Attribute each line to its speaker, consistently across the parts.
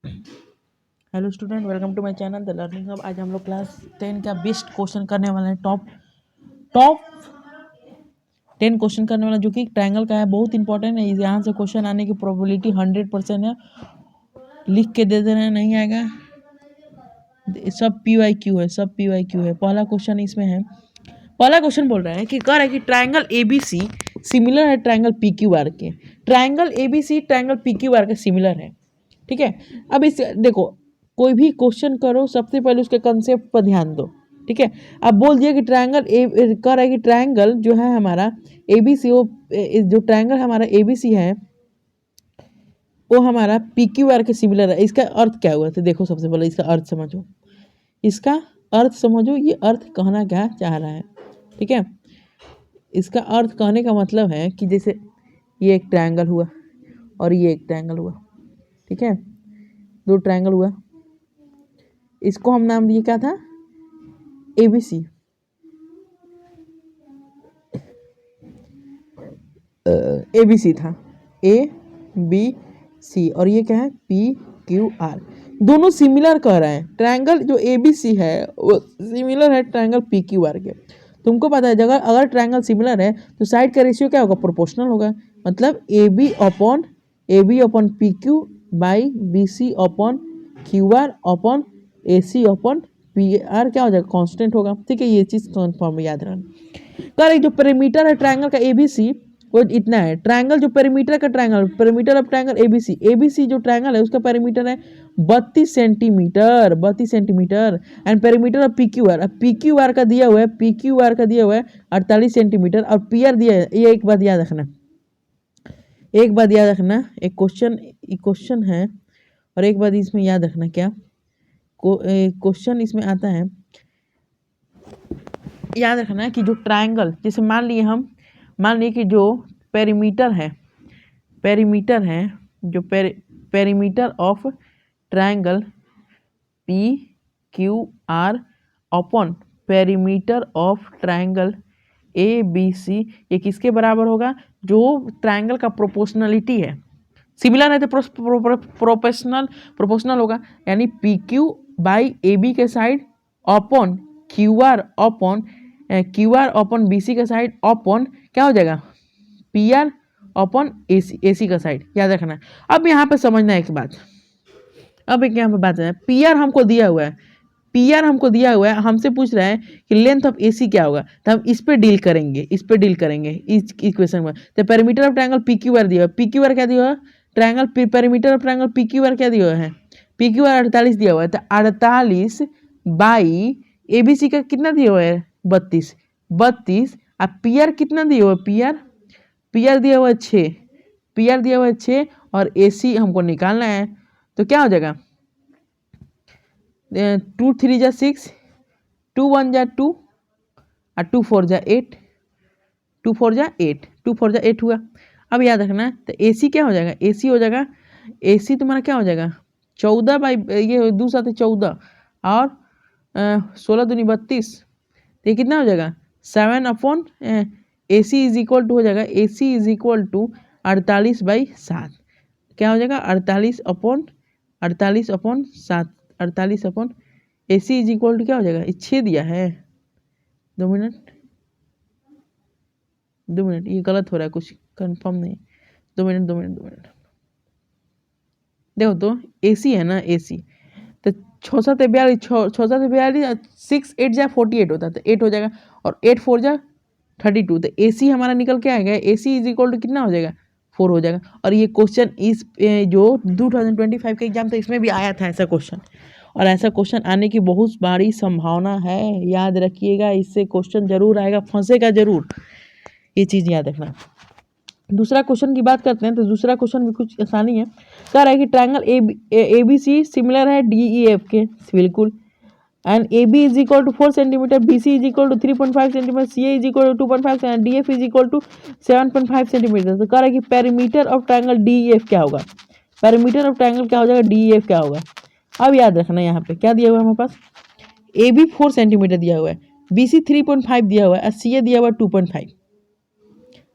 Speaker 1: Hello student, welcome to my channel the learning hub. आज हम लोग क्लास 10 का बेस्ट क्वेश्चन करने वाले हैं। टॉप टॉप 10 क्वेश्चन करने वाला जो कि ट्रायंगल का है। बहुत इंपॉर्टेंट है। यहाँ से क्वेश्चन आने की प्रोबेबिलिटी 100% है। लिख के दे देना, नहीं आएगा सब PYQ है, सब PYQ है। पहला क्वेश्चन इसमें है। पहला क्वेश्चन बोल रहा है कि कह रहा है कि ट्रायंगल ABC सिमिलर है ट्रायंगल PQR के। ट्रायंगल ABC ट्रायंगल PQR के सिमिलर है, ठीक है। अब इस देखो, कोई भी क्वेश्चन करो सबसे पहले उसके कंसेप्ट पर ध्यान दो, ठीक है। अब बोल दिया कि ट्रायंगल कह रहा है कि ट्रायंगल जो है हमारा ABC, वो जो ट्रायंगल हमारा ABC है वो हमारा PQR के सिमिलर है। इसका अर्थ क्या हुआ? तो देखो, सबसे पहले इसका अर्थ समझो। इसका अर्थ समझो, ये अर्थ कहना क्या चाह रहा है, ठीक है। इसका अर्थ कहने का मतलब है कि जैसे ये एक ट्रायंगल हुआ और ये एक ट्रायंगल हुआ, ठीक है। दो ट्रायंगल हुआ, इसको हम नाम दिए क्या था? ABC। ABC था ABC, और ये क्या है? PQR। दोनों सिमिलर कह रहे हैं। ट्रायंगल जो ABC है वो सिमिलर है ट्रायंगल PQR के। तुमको पता है, जगह अगर ट्रायंगल सिमिलर है तो साइड का रेशियो क्या होगा? प्रोपोर्शनल होगा। मतलब AB upon PQ by BC upon QR upon AC upon PR क्या हो जाएगा? कांस्टेंट होगा, ठीक है। ये चीज़ कन्फर्म याद रखना। कर जो पेरीमीटर है ट्रायंगल का ABC वो इतना है। ट्रायंगल जो पेरीमीटर का triangle, perimeter of triangle ABC जो ट्रायंगल है उसका पेरीमीटर है 32 centimetre, 32 centimetre. And perimeter of PQR, अब PQR का दिया हुआ है, PQR का दिया हुआ है 48 सेंटीमीटर, और PR दिया है। ये एक बात याद रखना, एक बात याद रखना, एक क्वेश्चन है और एक बात इसमें याद रखना। क्या क्वेश्चन इसमें आता है, याद रखना कि जो ट्रायंगल, जैसे मान लिए कि जो पेरीमीटर है जो perimeter of triangle PQR upon perimeter of triangle ABC, ये किसके बराबर होगा? जो ट्रायंगल का प्रोपोर्शनलिटी है, सिमिलर है तो प्रोपोर्शनल होगा। यानी PQ बाई AB के side upon QR upon BC के साइड अपॉन क्या हो जाएगा? PR अपॉन AC का साइड, याद रखना। अब यहाँ पे समझना एक बात, अब एक यहाँ पे बात है। PR हमको दिया हुआ है, हमसे पूछ रहा है कि लेंथ ऑफ AC क्या होगा, तो हम इस पे डील करेंगे इस इक्वेशन में। तो पेरीमीटर ऑफ ट्रायंगल PQR दिया हुआ, PQR क्या दिया हुआ? Triangle perimeter of triangle PQR क्या दिया हुआ है? PQR 48 दिया हुआ है। तो 48 बाई ABC का कितना दिया हुआ है? 32। अब PR कितना दिया हुआ है? PR दिया हुआ है 6, और AC हमको निकालना है। तो क्या हो जाएगा? 2 3 जा 6, 2 1 जा 2, और 2 4 जा 8, 2 4 जा 8 हुआ। अब याद रखना, तो AC क्या हो जाएगा? AC हो जाएगा, AC तुम्हारा क्या हो जाएगा? 14 बाई ये 2 7 14 और 16 दूनी 32, तो ये कितना हो जाएगा? 7 upon AC is equal to हो जाएगा, AC इज इक्वल टू 48/7। क्या हो जाएगा? 48 upon 7, 48 upon AC is equal to क्या हो जाएगा? 6 दिया है। 2 मिनट, ये गलत हो रहा है, कुछ कंफर्म नहीं। 2 मिनट। देखो तो AC है ना, AC तो 6 7 42, 6 8 जा 48 होता है, तो 8 हो जाएगा, और 8 4 जा 32। तो AC हमारा निकल के आएगा, AC इज इक्वल टू कितना हो जाएगा? 4 हो जाएगा। और ये क्वेश्चन इस जो 2025 का एग्जाम था इसमें भी आया था ऐसा क्वेश्चन, और ऐसा क्वेश्चन आने की बहुत बड़ी संभावना है। याद रखिएगा, इससे क्वेश्चन जरूर आएगा, फंसेगा जरूर, ये चीज़ याद रखना। दूसरा क्वेश्चन की बात करते हैं, तो दूसरा क्वेश्चन भी कुछ आसानी है। कह रहा है कि ट्रायंगल ABC सिमिलर है DEF के, बिल्कुल। And AB is equal to 4 centimetre, BC is equal to 3.5 centimetre, CA is equal to 2.5 and DF is equal to 7.5 centimetre. तो कह रहा है कि पेरीमीटर ऑफ ट्रायंगल DEF क्या होगा? पेरीमीटर ऑफ ट्रायंगल क्या हो जाएगा? DEF क्या होगा? अब याद रखना, यहाँ पे क्या दिया हुआ है हमारे पास? AB 4 सेंटीमीटर दिया हुआ है, BC 3.5 दिया हुआ है, और CA दिया हुआ है 2.5।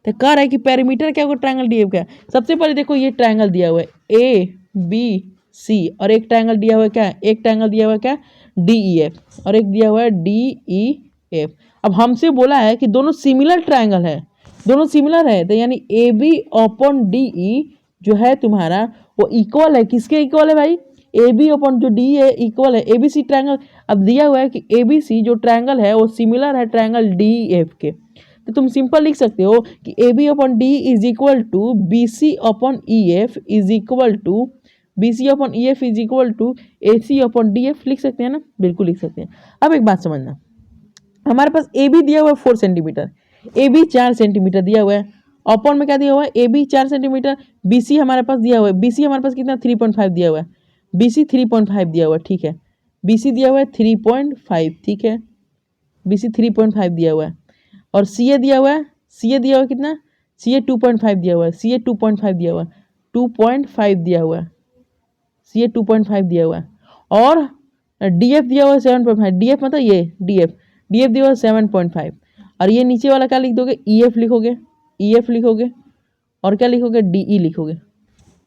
Speaker 1: तो कह रहा है कि पेरीमीटर क्या होगा ट्रायंगल DEF का? सबसे पहले देखो, ये ट्रायंगल दिया हुआ है ABC, सी, और एक ट्रायंगल दिया हुआ है क्या, एक ट्रायंगल दिया हुआ है क्या, डी ई एफ, और एक दिया हुआ है डी ई एफ। अब हमसे बोला है कि दोनों सिमिलर ट्रायंगल है, दोनों सिमिलर है, तो यानी A B upon D E जो है तुम्हारा वो इक्वल है, किसके इक्वल है भाई, ए बी अपॉन जो डी है इक्वल है ए बी सी ट्रायंगल। अब दिया हुआ है कि ए बी सी जो ट्रायंगल है वो सिमिलर है ट्रायंगल डी एफ के, तो तुम सिंपल लिख सकते हो कि A B upon D is equal to B C upon E F is equal to B C upon E F is equal to A C upon D F. लिख सकते हैं ना, बिल्कुल लिख सकते हैं। अब एक बात समझना, हमारे पास ए बी दिया हुआ है 4 सेंटीमीटर, ए बी 4 सेंटीमीटर दिया हुआ है, अपॉन में क्या दिया हुआ है, A B 4 centimetre, B C हमारे पास दिया हुआ है, बी सी हमारे पास कितना 3.5 दिया हुआ है, बी सी 3.5 दिया हुआ है, ठीक है, बी सी दिया हुआ है 3.5, ठीक है, बी सी 3.5 दिया हुआ है, और सी ए दिया हुआ है, सी ए दिया हुआ है कितना, सी ए 2.5 दिया हुआ है, सी ए 2.5 दिया हुआ है, 2.5 दिया हुआ है, सी ए 2.5 दिया हुआ है, और डी एफ दिया हुआ है 7.5, डी एफ मतलब ये डी एफ दिया हुआ है 7.5, और ये नीचे वाला क्या लिख दोगे, ई एफ लिखोगे, ई एफ लिखोगे, और क्या लिखोगे, डी ई लिखोगे,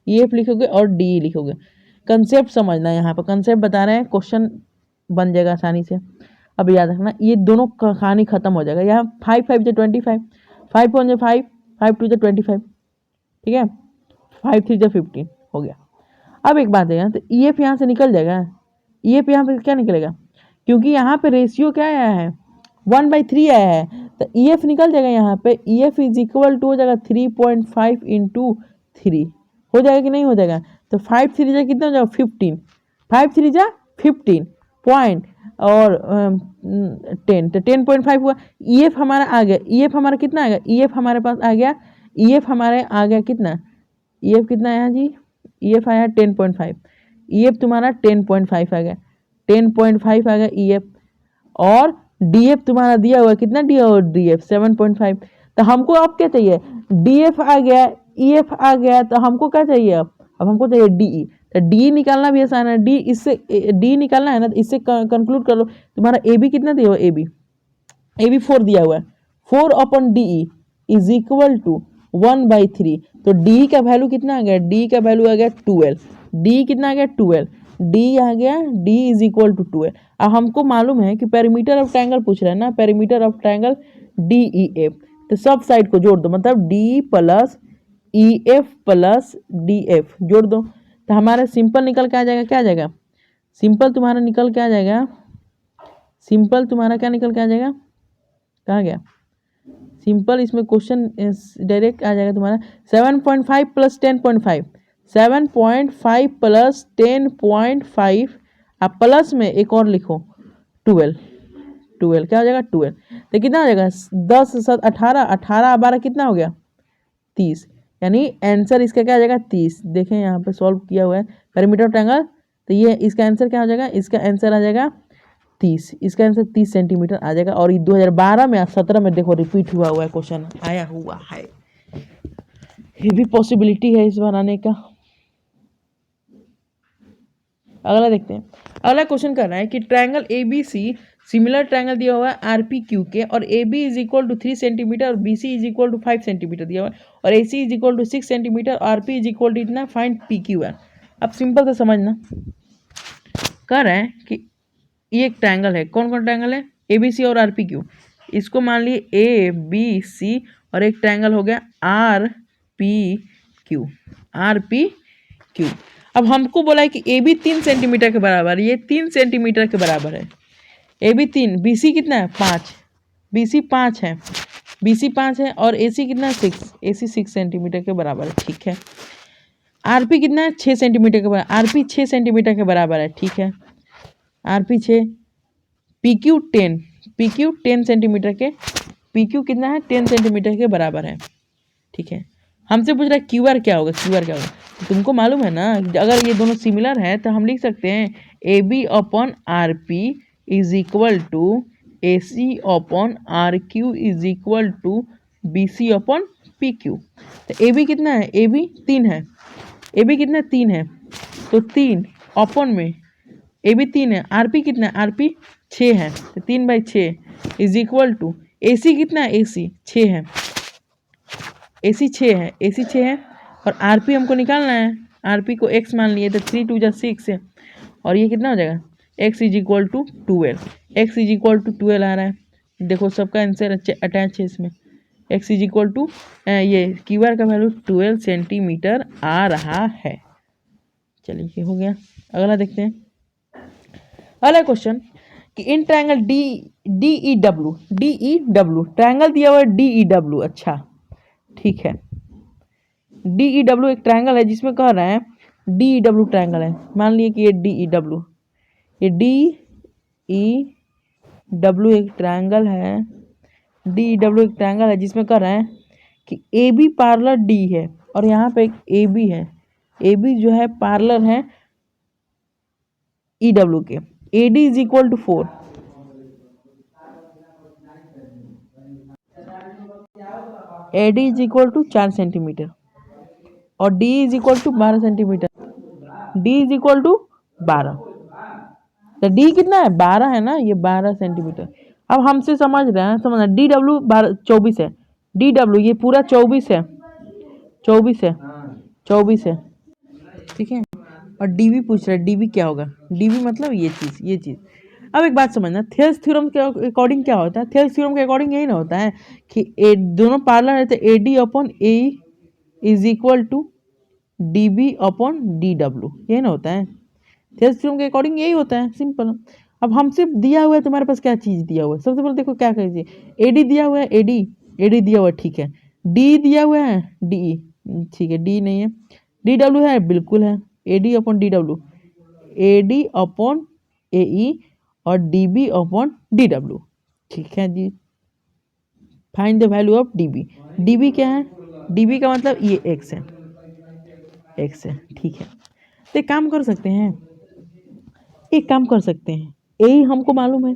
Speaker 1: ई एफ लिखोगे और डी ई लिखोगे। कंसेप्ट समझना है, यहाँ पर कंसेप्ट बता रहे हैं, क्वेश्चन बन जाएगा आसानी से। अब याद रखना ये दोनों कहानी खत्म हो जाएगा, यहाँ 5 5 से 25, 5 1 से 5, 5 2 से 25, ठीक है, 5 3 से 15 हो गया। अब एक बात है यहाँ, तो ई एफ यहाँ से निकल जाएगा, ई एफ यहाँ पे क्या निकलेगा, क्योंकि यहाँ पे रेशियो क्या आया है 1/3 आया है, तो ई एफ निकल जाएगा, यहाँ पे E F is equal to हो जाएगा 3.5 इंटू 3, हो जाएगा कि नहीं हो जाएगा, तो 5 3 जा कितना हो जाएगा 15, 5 3 जा 15 पॉइंट और 10, तो 10.5 हुआ, ई एफ हमारा आ गया, ई एफ हमारा कितना आ गया, ई एफ हमारे पास आ गया, ई एफ हमारे आ गया कितना, ई एफ कितना आया जी, ई एफ आया 10.5, ई एफ तुम्हारा 10.5 आ गया, 10.5 आ गया ई एफ, और डी एफ तुम्हारा दिया हुआ कितना दिया हुआ, डी एफ 7.5, तो हमको अब क्या चाहिए, डी एफ आ गया, ई एफ आ गया, तो हमको क्या चाहिए, अब हमको चाहिए डी ई, तो डी निकालना भी आसान है, डी इससे डी निकालना है ना, तो इससे कंक्लूड कर लो, तुम्हारा ए बी कितना दिया हुआ, ए बी 4 दिया हुआ है, 4 upon D E is equal to 1/3, तो डी का वैल्यू कितना आ गया, डी का वैल्यू आ गया 12, डी कितना आ गया 12, डी आ गया, डी इज इक्वल टू 12। अब हमको मालूम है कि पेरीमीटर ऑफ ट्रायंगल पूछ रहा है ना, perimeter of triangle D E F, तो सब साइड को जोड़ दो, मतलब D plus E F plus D F जोड़ दो, तो हमारा सिंपल निकल के आ जाएगा, क्या आ जाएगा, सिंपल तुम्हारा निकल के आ जाएगा, सिंपल तुम्हारा क्या निकल के आ जाएगा, कहाँ गया सिंपल, इसमें क्वेश्चन डायरेक्ट आ जाएगा तुम्हारा 7.5 प्लस 10.5, 7.5 प्लस 10.5, आप प्लस में एक और लिखो 12, क्या हो जाएगा 12, तो कितना हो जाएगा 10 7 18, 18 12 कितना हो गया 30, यानी आंसर इसका क्या आ जाएगा 30। देखें यहाँ पे सॉल्व किया हुआ है पेरीमीटर ट्रायंगल, तो ये इसका आंसर क्या हो जाएगा, इसका आंसर आ जाएगा 30, इसका आंसर 30 सेंटीमीटर आ जाएगा, और ये 2012 में 17 में देखो रिपीट हुआ है, क्वेश्चन आया हुआ है, ये भी पॉसिबिलिटी है इस बार आने का। अगला देखते हैं, अगला क्वेश्चन कर रहा है कि triangle A B C similar triangle दिया हुआ है आर पी क्यू के, और A B is equal to 3 centimetre और B C is equal to 5 centimetre दिया हुआ है, और A C is equal to 6 centimetre, R P is equal to इतना, फाइंड पी क्यू आर। अब सिंपल से समझना, कह रहे हैं कि ये एक ट्रायंगल है, कौन कौन ट्रायंगल है, ए बी सी और आर पी क्यू, इसको मान लिए ए बी सी, और एक ट्रायंगल हो गया are P Q, are P Q. अब हमको बोला है कि ए बी 3 सेंटीमीटर के बराबर, ये 3 सेंटीमीटर के बराबर है, ए बी 3, बी सी कितना है 5, बी सी 5 है, बी सी 5 है, और ए सी कितना है 6, ए सी 6 सेंटीमीटर के बराबर है, ठीक है। आर पी कितना है 6 सेंटीमीटर के बराबर, आर पी 6 सेंटीमीटर के बराबर है, ठीक है, R P 6, P Q 10, P Q 10 centimetre के, पी क्यू कितना है 10 सेंटीमीटर के बराबर है, ठीक है। हमसे पूछ रहा है क्यू आर क्या होगा, क्यू आर क्या होगा, तो तुमको मालूम है ना, अगर ये दोनों सिमिलर है तो हम लिख सकते हैं A B upon R P is equal to A C upon R Q is equal to B C upon P Q. तो ए बी कितना है, ए बी 3 है, ए बी कितना 3 है, तो 3 अपॉन में ए बी 3 है, आर पी कितना है, आर पी 6 है, तो 3/6 इज इक्वल टू ए सी कितना है, ए सी 6 है, ए सी 6 है, ए सी 6 है, और आर पी हमको निकालना है, RP को x मान लिए तो 3 2 जा 6 है, और ये कितना हो जाएगा x is equal to 12, x is equal to 12 आ रहा है। देखो सबका आंसर अटैच है इसमें, x इज इक्वल टू ये QR का वैल्यू 12 सेंटीमीटर आ रहा है। चलिए ये हो गया। अगला देखते हैं, अगला क्वेश्चन कि इन ट्रायंगल DEW ट्रायंगल दिया हुआ है DEW। अच्छा ठीक है, DEW एक ट्रायंगल है जिसमें कह रहे हैं DEW ट्रायंगल है। मान लिए कि ये DEW, ये DEW एक ट्रायंगल है, DEW एक ट्रायंगल है जिसमें कह रहे हैं कि AB पैरेलल D है, और यहाँ पे एक AB है, AB जो है पैरेलल है EW के। AD is equal to 4, AD is equal to 4 centimetre, और D is equal to 12 centimetre, D is equal to 12। तो D कितना है 12 है ना, ये 12 सेंटीमीटर। अब हमसे समझ रहे हैं, समझना DW 24 है, DW ये पूरा 24 है, 24 है ठीक है। और DB पूछ रहा है, DB क्या होगा, DB मतलब ये चीज़। अब एक बात समझना, थेल्स थ्योरम के अकॉर्डिंग क्या होता है, थेल्स थ्योरम के अकॉर्डिंग यही ना होता है कि दोनों पैरेलल है तो AD upon AE is equal to DB upon DW, यही ना होता है। थेल्स थ्योरम के अकॉर्डिंग यही होता है, सिंपल। अब हमसे दिया हुआ है, तुम्हारे पास क्या चीज़ दिया हुआ है, सबसे पहले देखो क्या कहिए, AD दिया हुआ है, AD दिया हुआ है ठीक है, D दिया हुआ है DE ठीक है, D नहीं है, DW है बिल्कुल है, AD upon DW, AD upon AE और DB अपॉन DW ठीक है जी। Find the value of DB, DB क्या है, DB का मतलब ये x है, ठीक है। तो एक काम कर सकते हैं, AE हमको मालूम है,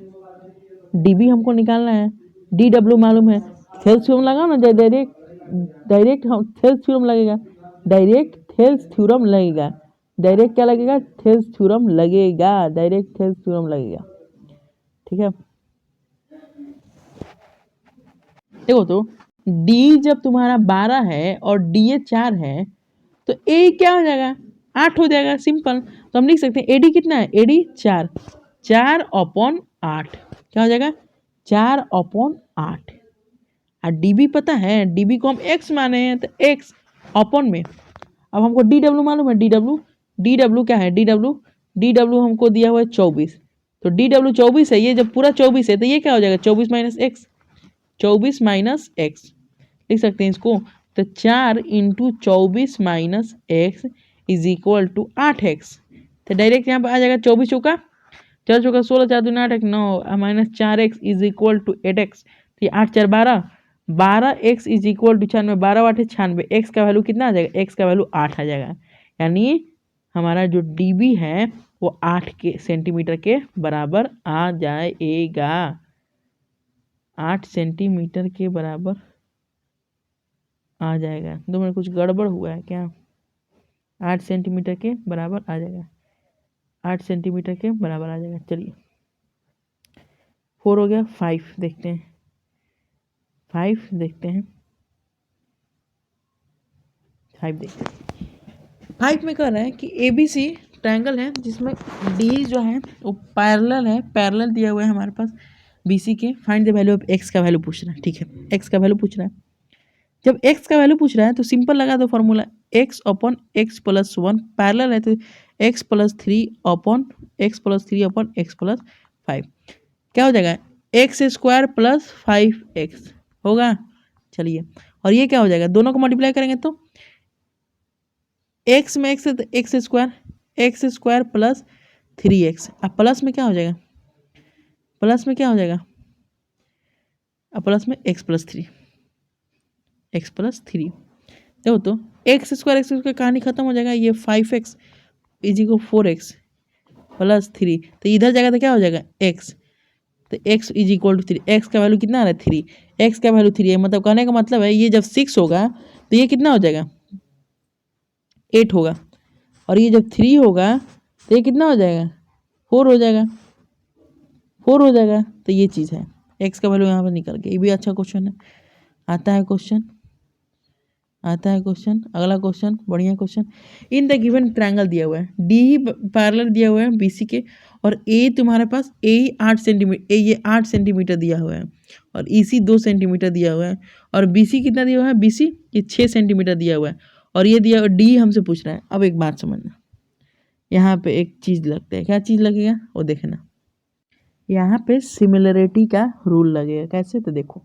Speaker 1: DB हमको निकालना है, DW मालूम है, थेल्स थ्योरम लगाओ ना, डायरेक्ट हम थेल्स थ्योरम लगेगा, डायरेक्ट क्या लगेगा, थेल्स थ्योरम लगेगा, ठीक है। देखो तो D जब तुम्हारा 12 है और DA 4 है तो A क्या हो जाएगा, 8 हो जाएगा, सिंपल। तो हम लिख सकते हैं AD कितना है, AD 4 अपॉन 8 क्या हो जाएगा, 4 अपॉन 8। और DB पता है, DB को हम x माने हैं तो x अपॉन में, अब हमको DW मालूम है, DW क्या है, DW हमको दिया हुआ है 24, तो DW 24 है, ये जब पूरा 24 है तो ये क्या हो जाएगा 24 माइनस एक्स, लिख सकते हैं इसको। तो 4 into 24 minus x is equal to 8x। तो डायरेक्ट यहाँ पर आ जाएगा 24 चौका 16 4 दूनी 8 9 minus 4x is equal to 8x। तो ये 8 4 12x is equal to 96, 12 8 96, x का वैल्यू कितना आ जाएगा, x का वैल्यू 8 आ जाएगा। यानी हमारा जो DB है वो 8 सेंटीमीटर के बराबर आ जाएगा, 8 सेंटीमीटर के बराबर आ जाएगा। 2 मिनट कुछ गड़बड़ हुआ है क्या, 8 सेंटीमीटर के बराबर आ जाएगा, 8 सेंटीमीटर के बराबर आ जाएगा। चलिए 4 हो गया, 5 देखते हैं, 5 देखते हैं, 5 में कह रहा है कि ABC ट्रायंगल है जिसमें D जो है वो पैरेलल दिया हुआ है हमारे पास BC के। Find the value of x का वैल्यू पूछ रहा है, ठीक है, x का वैल्यू पूछ रहा है। जब x का वैल्यू पूछ रहा है तो सिंपल लगा दो formula, x upon x plus 1, parallel है तो x plus 3 upon x plus 5 क्या हो जाएगा, x स्क्वायर प्लस 5x होगा। चलिए, और ये क्या हो जाएगा, दोनों को मल्टीप्लाई करेंगे तो x में x है तो x स्क्वायर प्लस 3x, अब प्लस में क्या हो जाएगा, अब प्लस में x प्लस 3 देखो तो x स्क्वायर कहानी खत्म हो जाएगा, ये 5x is equal 4x plus 3, तो इधर जाएगा तो क्या हो जाएगा x, तो x is equal to 3, x का वैल्यू कितना आ रहा है 3, x का वैल्यू 3 है, मतलब कहने का मतलब है ये जब 6 होगा तो ये कितना हो जाएगा 8 होगा, और ये जब 3 होगा तो ये कितना हो जाएगा 4 हो जाएगा। तो ये चीज़ है, x का वैल्यू यहाँ पर निकल गया। ये भी अच्छा क्वेश्चन है, आता है क्वेश्चन, आता है क्वेश्चन। अगला क्वेश्चन, बढ़िया question. In the given triangle दिया हुआ है, डी पैरेलल दिया हुआ है बीसी के, और ए तुम्हारे पास ए 8 सेंटीमीटर, ये 8 सेंटीमीटर दिया हुआ है, और ईसी 2 सेंटीमीटर दिया हुआ है, और बीसी कितना दिया हुआ है, बीसी ये 6 सेंटीमीटर दिया हुआ है, और ये दिया हुआ डी हमसे पूछ रहा है। अब एक बात समझना, यहाँ पे एक चीज़ लगता है, क्या चीज़ लगेगा वो देखना, यहाँ पे सिमिलरिटी का रूल लगेगा। कैसे, तो देखो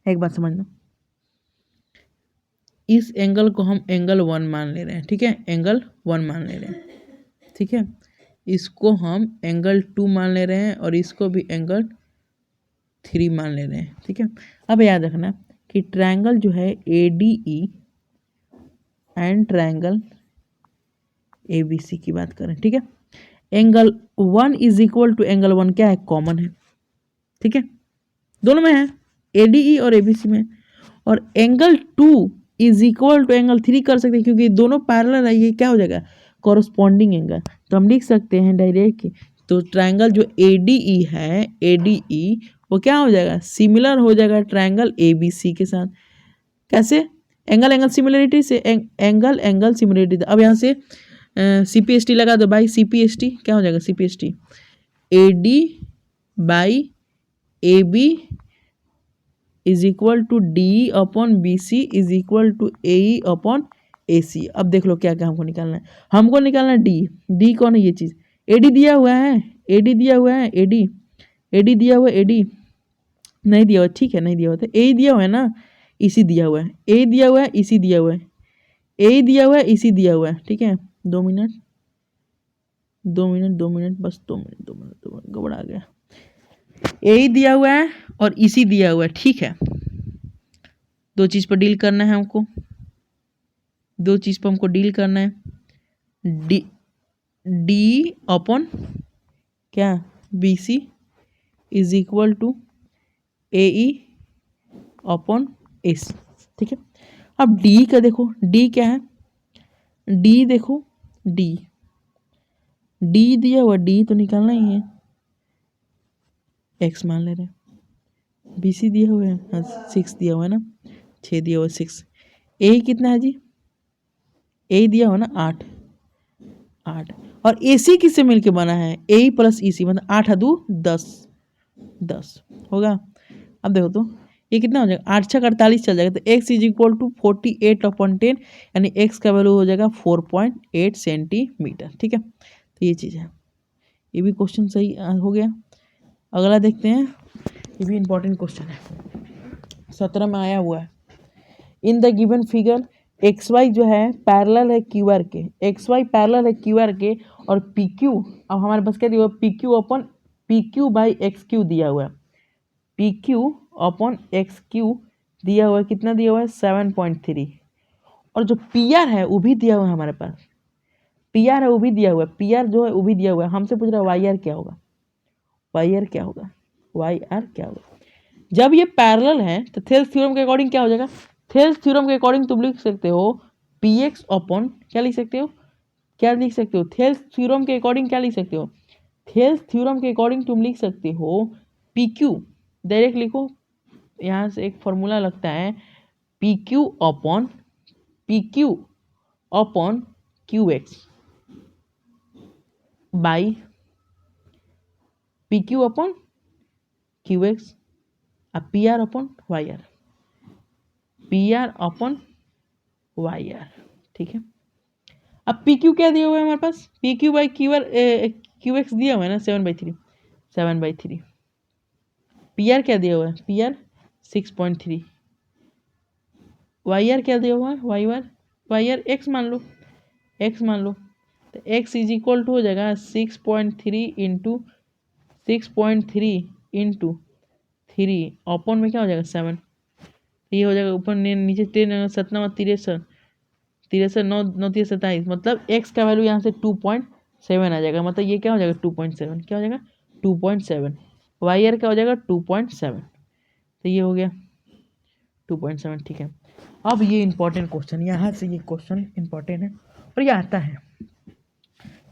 Speaker 1: एक बात समझना, इस एंगल को हम एंगल 1 मान ले रहे हैं, ठीक है, एंगल 1 मान ले रहे हैं, ठीक है, इसको हम एंगल 2 मान ले रहे हैं, और इसको भी एंगल 3 मान ले रहे हैं, ठीक है। अब याद रखना कि ट्रायंगल जो है ADE एंड ट्रायंगल ABC की बात करें, ठीक है, angle 1 is equal to angle 1 क्या है, कॉमन है, ठीक है, दोनों में है, ADE और ABC में, और angle 2 is equal to angle 3 कर सकते हैं, क्योंकि दोनों पैरेलल है, ये क्या हो जाएगा, कॉरस्पॉन्डिंग एंगल, तो हम लिख सकते हैं डायरेक्ट। तो ट्रायंगल जो ADE है, ADE वो क्या हो जाएगा, सिमिलर हो जाएगा ट्रायंगल ABC के साथ। कैसे, एंगल एंगल सिमिलरिटी से, एंगल एंगल सिमिलरिटी। अब यहाँ से CPST लगा दो भाई, CPST क्या हो जाएगा, CPST AD by AB is equal to DE upon BC is equal to AE upon AC। अब देख लो क्या क्या हमको निकालना है, हमको निकालना है D कौन है, ये चीज़ AD दिया हुआ है, AD दिया हुआ है, AD दिया हुआ है, AD नहीं दिया हुआ, ठीक है, नहीं दिया हुआ, तो A दिया हुआ है ना, इसी दिया हुआ है, A दिया हुआ है, इसी दिया हुआ है, A दिया हुआ है, इसी दिया हुआ है, ठीक है। 2 मिनट 2 मिनट 2 मिनट बस 2 मिनट 2 मिनट 2 मिनट गड़बड़ा गया। A दिया हुआ है और इसी दिया हुआ है, ठीक है, दो चीज़ पर डील करना है हमको, दो चीज़ पर हमको डील करना है, डी अपॉन क्या, BC is equal to AE upon AC, ठीक है। अब D का देखो, D क्या है, D देखो, D दिया हुआ, D तो निकालना ही है, X मान ले रहे हैं, BC दिया हुआ है, हाँ 6 दिया हुआ है ना, 6 दिया हुआ है, 6, A कितना है जी, A दिया हुआ ना 8, और AC किससे मिलके बना है, AE प्लस EC, मतलब 8 2 10 होगा। अब देखो तो ये कितना हो जाएगा, 8 6 48 चल जाएगा, तो x is equal to 48 upon 10, यानी x का वैल्यू हो जाएगा 4.8 सेंटीमीटर, ठीक है। तो ये चीज़ है, ये भी क्वेश्चन सही हो गया। अगला देखते हैं, ये भी इम्पोर्टेंट क्वेश्चन है, 17 में आया हुआ है। In the given figure XY जो है पैरेलल है QR के, XY पैरेलल है QR के, और PQ, अब हमारे पास क्या दिया हुआ, PQ upon PQ by XQ दिया हुआ है, PQ अपॉन XQ दिया हुआ है, कितना दिया हुआ है 7.3, और जो PR है वो भी दिया हुआ है हमारे पास, PR है वो भी दिया हुआ है, PR जो है वो भी दिया हुआ है। हमसे पूछ रहा है YR क्या होगा, YR क्या होगा, YR क्या होगा। जब ये पैरेलल है तो थेल्स थ्योरम के अकॉर्डिंग क्या हो जाएगा, थेल्स थ्योरम के अकॉर्डिंग तुम लिख सकते हो PX अपॉन क्या लिख सकते हो, क्या लिख सकते हो, थेल्स थ्योरम के अकॉर्डिंग क्या लिख सकते हो, थेल्स थ्योरम के अकॉर्डिंग तुम लिख सकते हो PQ, डायरेक्ट लिखो, यहाँ से एक फॉर्मूला लगता है PQ upon QX by PQ upon QX, अब PR upon YR, PR upon YR, ठीक है। अब PQ क्या दिया हुआ है हमारे पास, PQ बाई QX दिया हुआ है ना 7/3, PR क्या दिया हुआ है, PR 6.3, YR क्या दिया हुआ है, YR X मान लो, तो X इज इक्वल टू हो जाएगा 6.3 इंटू 3 अपॉन में क्या हो जाएगा 7, ये हो जाएगा ऊपर नीचे 10 7 तिरसठ 9 9 27, मतलब x का वैल्यू यहाँ से 2.7 आ जाएगा, मतलब ये क्या हो जाएगा 2.7, क्या हो जाएगा 2.7, YR क्या हो जाएगा 2.7, तो ये हो गया 2.7, ठीक है। अब ये इंपॉर्टेंट क्वेश्चन, यहाँ से ये क्वेश्चन इंपॉर्टेंट है, और ये आता है,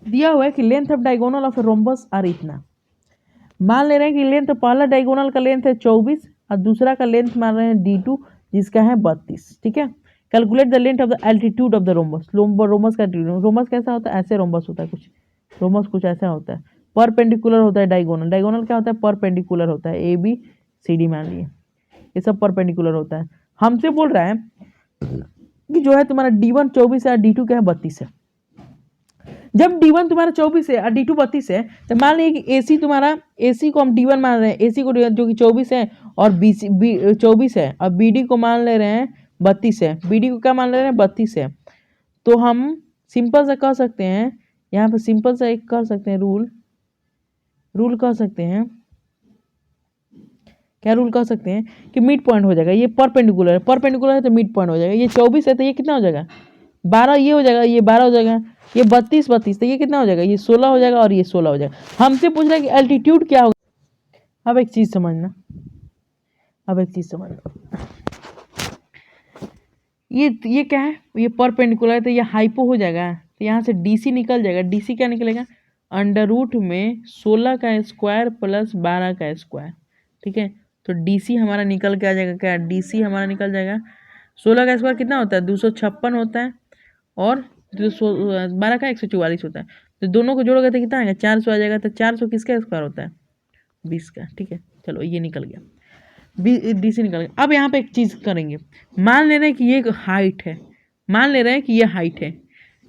Speaker 1: दिया हुआ है कि length of diagonal of rhombus are इतना, मान ले रहे हैं कि लेंथ, पहला डायगोनल का लेंथ है 24 और दूसरा का लेंथ मान रहे हैं D2 जिसका है 32, ठीक है। Calculate the length of the altitude of the rhombus. Rhombus का रोमबस कैसा होता है, ऐसे रोमबस होता है कुछ, रोमबस कुछ ऐसा होता है। परपेंडिकुलर होता है डायगोनल, डायगोनल क्या होता है, परपेंडिकुलर होता है, ए बी सी डी मान लिए, ये सब परपेंडिकुलर होता है। हमसे बोल रहा है कि जो है तुम्हारा D1 24 है और D2 क्या है 32 है। जब D1 तुम्हारा 24 है और D2 32 है तो मान लीजिए कि AC तुम्हारा, AC को हम D1 मान रहे हैं, AC को जो कि 24 है और BC 24 है, और BD को मान ले रहे हैं 32 है, BD को क्या मान ले रहे हैं 32 है। तो हम सिंपल सा कह सकते हैं, यहाँ पर सिंपल सा एक कर सकते हैं रूल कह सकते हैं, क्या रूल कह सकते हैं कि मिड पॉइंट हो जाएगा, ये परपेंडिकुलर है, परपेंडिकुलर है तो मिड पॉइंट हो जाएगा। ये 24 है तो ये कितना हो जाएगा 12, ये हो जाएगा, ये 12 हो जाएगा, ये 32 32 तो ये कितना हो जाएगा, ये 16 हो जाएगा और ये 16 हो जाएगा। हमसे पूछ रहा है कि एल्टीट्यूड क्या होगा। अब एक चीज समझना, ये क्या है, ये परपेंडिकुलर है तो ये हाइपो हो जाएगा, तो यहाँ से DC निकल जाएगा। DC क्या निकलेगा, अंडर रूट में 16 का स्क्वायर प्लस 12 का स्क्वायर, ठीक है। तो DC हमारा निकल के आ जाएगा, क्या DC हमारा निकल जाएगा 16 का स्क्वायर कितना होता है 256 होता है, और 12 का 144 होता है। तो दोनों को जोड़ोगे तो कितना आएगा 400 आ जाएगा। तो 400 किसका स्क्वायर होता है 20 का, ठीक है। चलो ये निकल गया, DC निकल गया। अब यहाँ पे एक चीज़ करेंगे, मान ले रहे हैं कि ये हाइट है, मान ले रहे हैं कि ये हाइट है,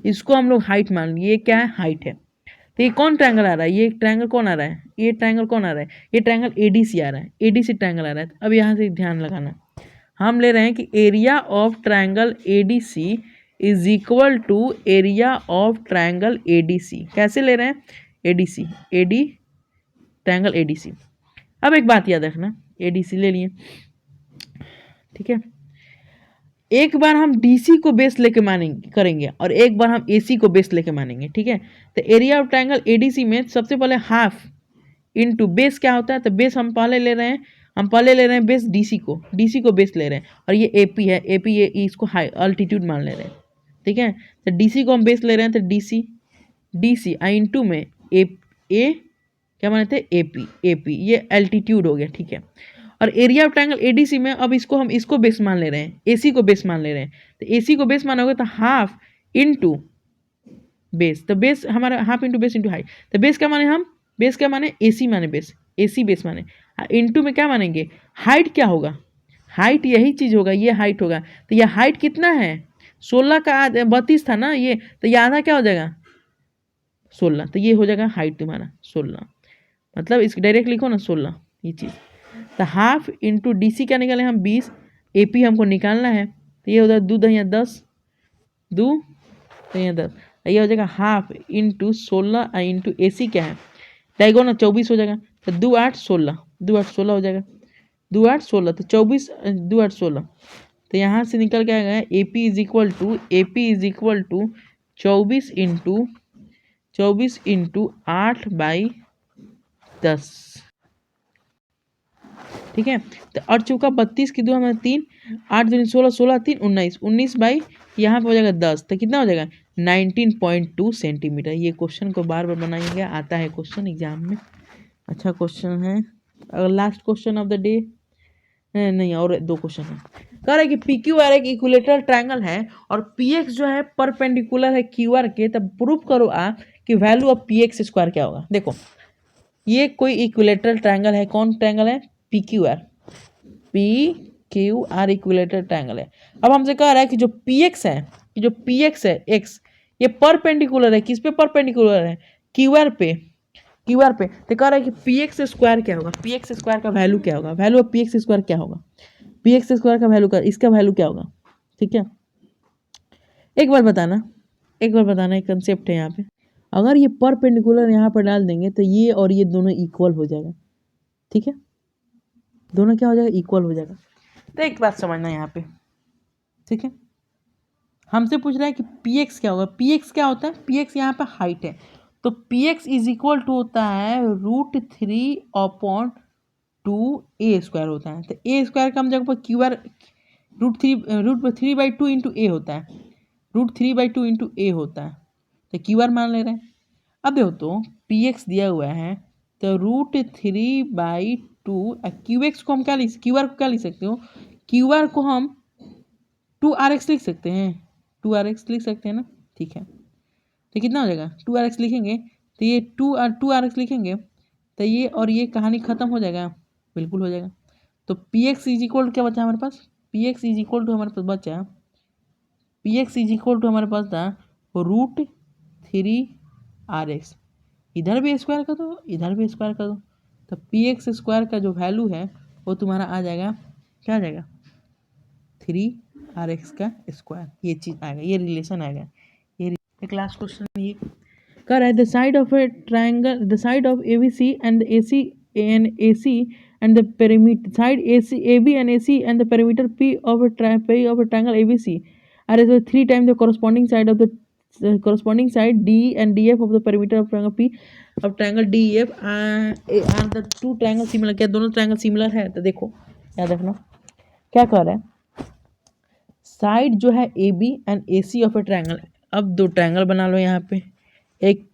Speaker 1: इसको हम लोग हाइट मान लिए, ये क्या है हाइट है। तो ये कौन ट्रायंगल आ रहा है, ये ट्रायंगल कौन आ रहा है, ये ट्रायंगल कौन आ रहा है, ये ट्रायंगल ADC आ रहा है, ADC ट्रायंगल आ रहा है। अब यहाँ से ध्यान लगाना, हम ले रहे हैं कि area of triangle ADC is equal to area of triangle ADC। कैसे ले रहे हैं, ADC, ट्रायंगल ADC। अब एक बात याद रखना, ADC ले लिए, ठीक है। एक बार हम DC को बेस लेके मानेंगे करेंगे और एक बार हम AC को बेस लेके मानेंगे, ठीक है। तो एरिया ऑफ ट्रायंगल ADC में सबसे पहले हाफ इनटू बेस क्या होता है, तो बेस हम पहले ले रहे हैं बेस DC को बेस ले रहे हैं, और ये AP है, AP ये इसको हाई अल्टीट्यूड मान ले रहे हैं, ठीक है। तो DC को हम बेस ले रहे हैं, तो DC इंटू में A क्या माने थे AP ये एल्टीट्यूड हो गया, ठीक है। और एरिया ऑफ ट्रायंगल ADC में अब इसको बेस मान ले रहे हैं, AC को बेस मान ले रहे हैं। तो AC को बेस मानोगे तो हाफ इनटू बेस, तो बेस हमारा half into base into height. तो बेस क्या माने हम, बेस क्या माने AC माने बेस, AC बेस माने, इंटू में क्या मानेंगे हाइट, क्या होगा हाइट, यही चीज़ होगा, ये हाइट होगा। तो ये हाइट कितना है 16 का 32 था ना ये, तो ये आधा क्या हो जाएगा 16, तो ये हो जाएगा हाइट तुम्हारा 16, मतलब इस डायरेक्ट लिखो ना 16 ये चीज़। तो हाफ इंटू DC क्या निकाले हम 20, AP हमको निकालना है, तो ये हो जाएगा 2 दहिया 10, 2 दहिया 10, ये हो जाएगा हाफ इंटू 16 इंटू AC क्या है डायगोनल 24 हो जाएगा। तो 2 8 16, 2 8 16 हो जाएगा, 2 8 16, तो 24 2 8 16, तो यहाँ से निकल के आएगा AP is equal to 24 into 8/10, ठीक है। तो 8 चौका 32 की 2 हमारे 3, 8 दूनी 16, 16 3 19, 19 बाई यहाँ पे हो जाएगा 10, तो कितना हो जाएगा 19.2 सेंटीमीटर। ये क्वेश्चन को बार बार बनाएंगे, आता है क्वेश्चन एग्जाम में, अच्छा क्वेश्चन है। अगर last question of the day नहीं, और 2 क्वेश्चन है। कह रहा है कि PQR एक इक्विलेटरल ट्रायंगल है और PX जो है परपेंडिकुलर है QR के, तब प्रूफ करो आप कि वैल्यू ऑफ PX स्क्वायर क्या होगा। देखो ये कोई इक्विलेटरल ट्रायंगल है, कौन ट्रायंगल है PQR इक्विलेटरल ट्रायंगल है। अब हमसे कह रहा है कि जो PX है X, ये परपेंडिकुलर है, किस पे परपेंडिकुलर है QR पे, तो कह रहा है कि PX स्क्वायर क्या होगा, PX स्क्वायर का वैल्यू क्या होगा, वैल्यू ऑफ PX स्क्वायर क्या होगा, PX स्क्वायर का वैल्यू का इसका वैल्यू क्या होगा, ठीक है। एक बार बताना एक कंसेप्ट है यहाँ पे, अगर ये परपेंडिकुलर यहाँ पर डाल देंगे तो ये और ये दोनों इक्वल हो जाएगा, ठीक है, दोनों क्या हो जाएगा इक्वल हो जाएगा। तो एक बात समझना यहाँ पे, ठीक है, हमसे पूछ रहा है कि PX क्या होगा, PX क्या होता है, PX यहाँ पे हाइट है, तो PX इज इक्वल टू होता है √3/2 A² होता है। तो A² का हम जगह पर QR √3/2 इंटू A होता है, √3/2 इंटू A होता है, तो QR मान ले रहे हैं। अब देखो तो PX दिया हुआ है, तो √3/2 QX को हम क्या QR को क्या लिख सकते हो, QR को हम 2RX लिख सकते हैं, 2RX लिख सकते हैं ना, ठीक है। तो कितना हो जाएगा, 2RX लिखेंगे तो ये 2RX लिखेंगे तो ये और ये कहानी ख़त्म हो जाएगा, बिल्कुल हो जाएगा। तो Px इज इक्वल क्या बचा हमारे पास, Px इज इक्वल टू हमारे पास बचा, Px इज इक्वल टू हमारे पास था √3RX, इधर भी स्क्वायर कर दो इधर भी स्क्वायर कर दो, तो Px स्क्वायर का जो वैल्यू है वो तुम्हारा आ जाएगा, क्या आ जाएगा, 3RX का स्क्वायर, ये चीज़ आएगा, ये रिलेशन आएगा। ये एक लास्ट क्वेश्चन ये कर रहा है, the side of A triangle, the side of ABC and AC and AC and the perimeter side AB and AC and the perimeter P of a triangle ABC are as 3 times the corresponding side of the corresponding side D and DF of the perimeter of triangle P of triangle DEF are the two triangle similar, क्या दोनों triangle similar है, तो देखो याद रखना क्या कह रहा है, साइड जो है AB and AC of A triangle, अब दो ट्रायंगल बना लो यहाँ पे, एक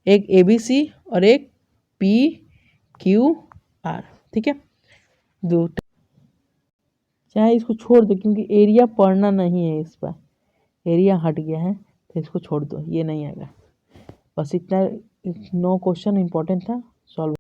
Speaker 1: ABC और एक PQR, ठीक है, दो, चाहे इसको छोड़ दो क्योंकि एरिया पढ़ना नहीं है, इस पर एरिया हट गया है तो इसको छोड़ दो, ये नहीं आएगा। बस इतना 9 क्वेश्चन इंपॉर्टेंट था, सॉल्व